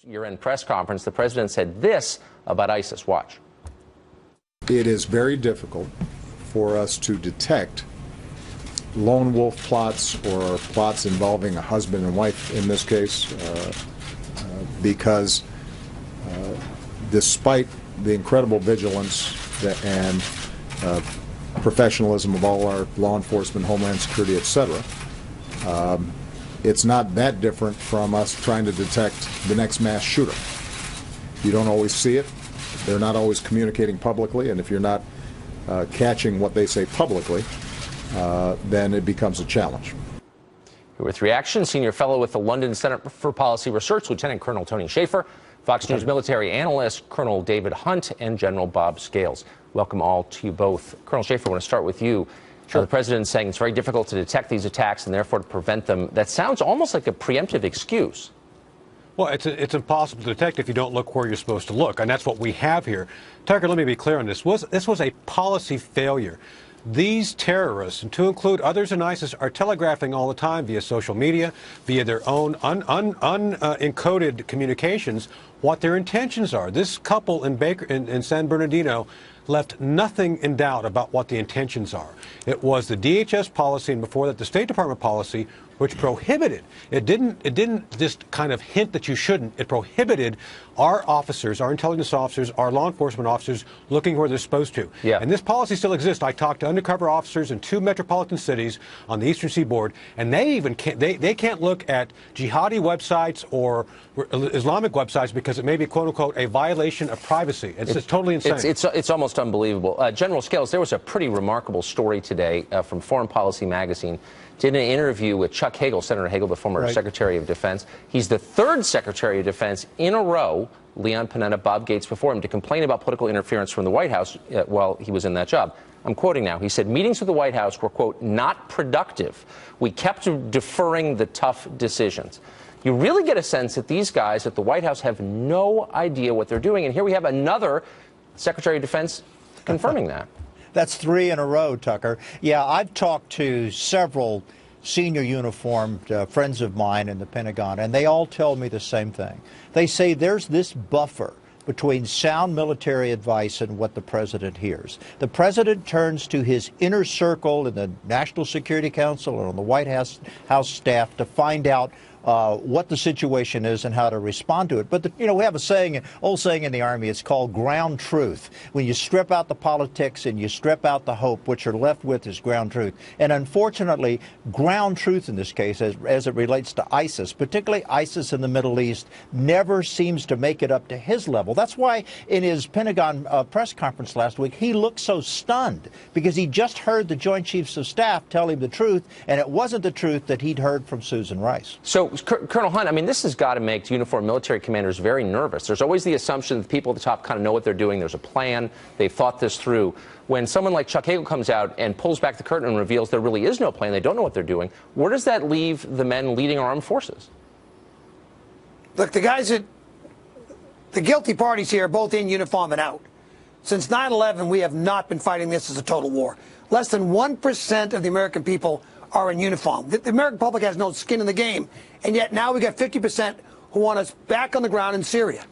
Year-end press conference, the president said this about ISIS. Watch. It is very difficult for us to detect lone wolf plots or plots involving a husband and wife in this case because despite the incredible vigilance and professionalism of all our law enforcement, homeland security, etc., it's not that different from us trying to detect the next mass shooter. You don't always see it. They're not always communicating publicly, and if you're not catching what they say publicly, then it becomes a challenge. With reaction, senior fellow with the London Center for Policy Research, Lieutenant Colonel Tony Shaffer, Fox News military analyst Colonel David Hunt, and General Bob Scales. Welcome all to you both. Colonel Shaffer, I want to start with you. Sure. The president is saying it's very difficult to detect these attacks and therefore to prevent them. That sounds almost like a preemptive excuse. Well, it's impossible to detect if you don't look where you're supposed to look, and that's what we have here. Tucker, let me be clear on this. This was a policy failure. These terrorists, and to include others in ISIS, are telegraphing all the time via social media, via their own unencoded communications, what their intentions are. This couple in San Bernardino left nothing in doubt about what the intentions are. It was the DHS policy, and before that the State Department policy, which prohibited. It didn't just kind of hint that you shouldn't. It prohibited our officers, our intelligence officers, our law enforcement officers looking where they're supposed to. Yeah. And this policy still exists. I talked to undercover officers in 2 metropolitan cities on the Eastern Seaboard, and they even can't look at jihadi websites or Islamic websites because it may be, quote unquote, a violation of privacy. It's totally insane. It's almost unbelievable. General Scales, there was a pretty remarkable story today from Foreign Policy Magazine. Did an interview with Chuck Hagel, Senator Hagel, the former Secretary of Defense. He's the 3rd Secretary of Defense in a row, Leon Panetta, Bob Gates before him, to complain about political interference from the White House while he was in that job. I'm quoting now. He said, meetings with the White House were, quote, not productive. We kept deferring the tough decisions. You really get a sense that these guys at the White House have no idea what they're doing. And here we have another Secretary of Defense confirming that. That's 3 in a row, Tucker. Yeah, I've talked to several senior uniformed friends of mine in the Pentagon, and they all tell me the same thing. They say there's this buffer between sound military advice and what the president hears. The president turns to his inner circle in the National Security Council and on the White House staff to find out what the situation is and how to respond to it. But, we have a old saying in the Army, it's called ground truth. When you strip out the politics and you strip out the hope, what you're left with is ground truth. And unfortunately, ground truth in this case, as it relates to ISIS, particularly ISIS in the Middle East, never seems to make it up to his level. That's why in his Pentagon press conference last week, he looked so stunned because he just heard the Joint Chiefs of Staff tell him the truth, and it wasn't the truth that he'd heard from Susan Rice. So, Colonel Hunt, I mean, this has got to make uniformed military commanders very nervous. There's always the assumption that the people at the top kind of know what they're doing. There's a plan. They've thought this through. When someone like Chuck Hagel comes out and pulls back the curtain and reveals there really is no plan, they don't know what they're doing, where does that leave the men leading our armed forces? Look, the guilty parties here are both in uniform and out. Since 9/11, we have not been fighting this as a total war. Less than 1% of the American people are in uniform. The American public has no skin in the game, and yet now we got 50% who want us back on the ground in Syria.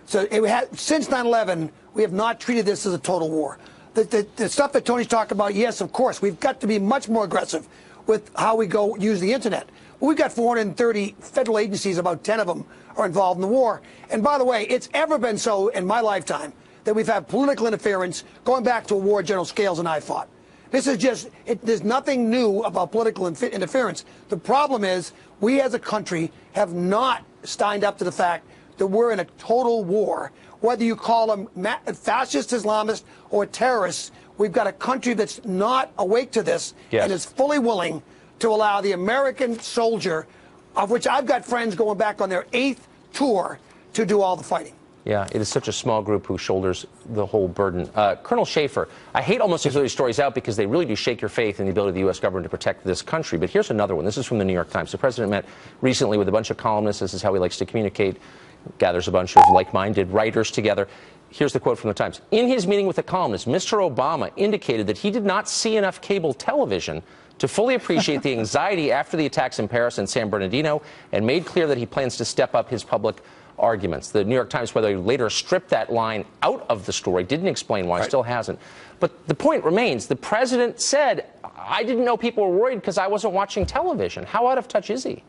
So since 9/11, we have not treated this as a total war. The stuff that Tony's talking about, yes, of course, we've got to be much more aggressive with how we go use the internet. We've got 430 federal agencies, about 10 of them are involved in the war. And by the way, it's ever been so in my lifetime that we've had political interference going back to a war General Scales and I fought. This is just, there's nothing new about political interference. The problem is we as a country have not signed up to the fact that we're in a total war. Whether you call them fascist Islamists or terrorists, we've got a country that's not awake to this and is fully willing to allow the American soldier, of which I've got friends going back on their 8th tour, to do all the fighting. Yeah, it is such a small group who shoulders the whole burden. Colonel Shaffer, I hate almost to throw these stories out because they really do shake your faith in the ability of the U.S. government to protect this country. But here's another one. This is from the New York Times. The president met recently with a bunch of columnists. This is how he likes to communicate. Gathers a bunch of like-minded writers together. Here's the quote from the Times. In his meeting with the columnists, Mr. Obama indicated that he did not see enough cable television to fully appreciate the anxiety after the attacks in Paris and San Bernardino, and made clear that he plans to step up his public arguments. The New York Times, whether later stripped that line out of the story, didn't explain why, still hasn't. But the point remains, the president said, I didn't know people were worried because I wasn't watching television. How out of touch is he?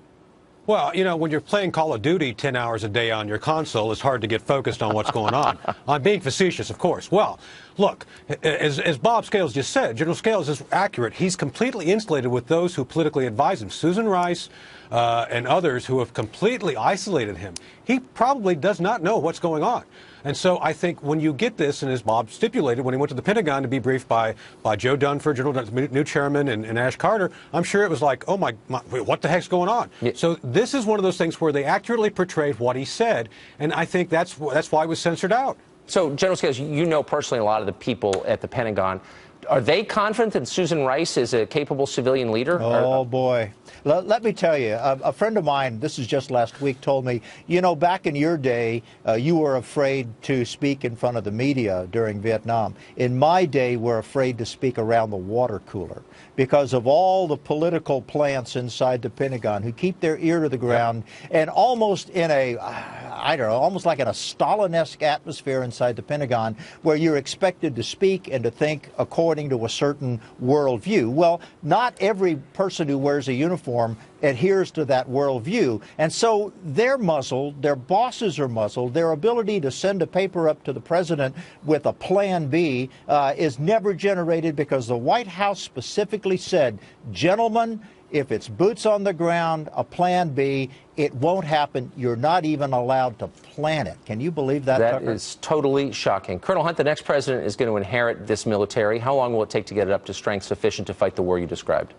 Well, you know, when you're playing Call of Duty 10 hours a day on your console, it's hard to get focused on what's going on. I'm being facetious, of course. Well, look, as Bob Scales just said, General Scales is accurate. He's completely insulated with those who politically advise him. Susan Rice and others who have completely isolated him. He probably does not know what's going on. And so I think when you get this, and as Bob stipulated, when he went to the Pentagon to be briefed by Joe Dunford, General Dunford, new chairman, and Ash Carter, I'm sure it was like, oh, my wait, what the heck's going on? Yeah. So this is one of those things where they accurately portrayed what he said, and I think that's why it was censored out. So, General Scales, you know personally a lot of the people at the Pentagon. Are they confident that Susan Rice is a capable civilian leader? Oh, boy. Let me tell you, a friend of mine, this is just last week, told me, you know, back in your day, you were afraid to speak in front of the media during Vietnam. In my day, we're afraid to speak around the water cooler because of all the political plants inside the Pentagon who keep their ear to the ground and almost in a, I don't know, almost like in a Stalin-esque atmosphere inside the Pentagon where you're expected to speak and to think according to a certain worldview. Well, not every person who wears a uniform adheres to that worldview. And so they're muzzled, their bosses are muzzled, their ability to send a paper up to the president with a plan B is never generated because the White House specifically said, gentlemen, if it's boots on the ground, a plan B, it won't happen. You're not even allowed to plan it. Can you believe that, Tucker? That is totally shocking. Colonel Hunt, the next president is going to inherit this military. How long will it take to get it up to strength sufficient to fight the war you described?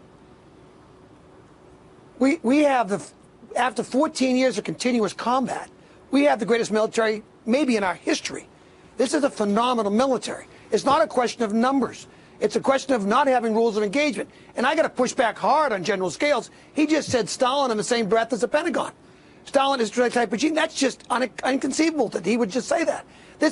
We have, after 14 years of continuous combat, we have the greatest military maybe in our history. This is a phenomenal military. It's not a question of numbers. It's a question of not having rules of engagement. And I got to push back hard on General Scales. He just said Stalin in the same breath as the Pentagon. Stalin is the type regime. That's just inconceivable that he would just say that.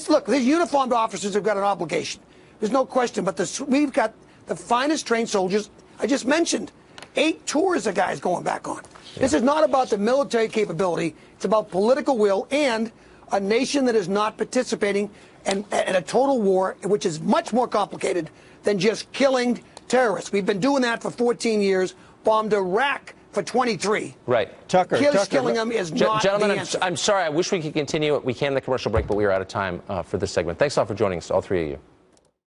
Look, these uniformed officers have got an obligation. There's no question. But we've got the finest trained soldiers. I just mentioned 8 tours of guys going back on. Yeah. This is not about the military capability. It's about political will and a nation that is not participating in a total war, which is much more complicated than just killing terrorists. We've been doing that for 14 years, bombed Iraq for 23. Right. Tucker, killing them is not Gentlemen, the answer. I'm sorry. I wish we could continue. We can the commercial break, but we are out of time for this segment. Thanks all for joining us, all three of you.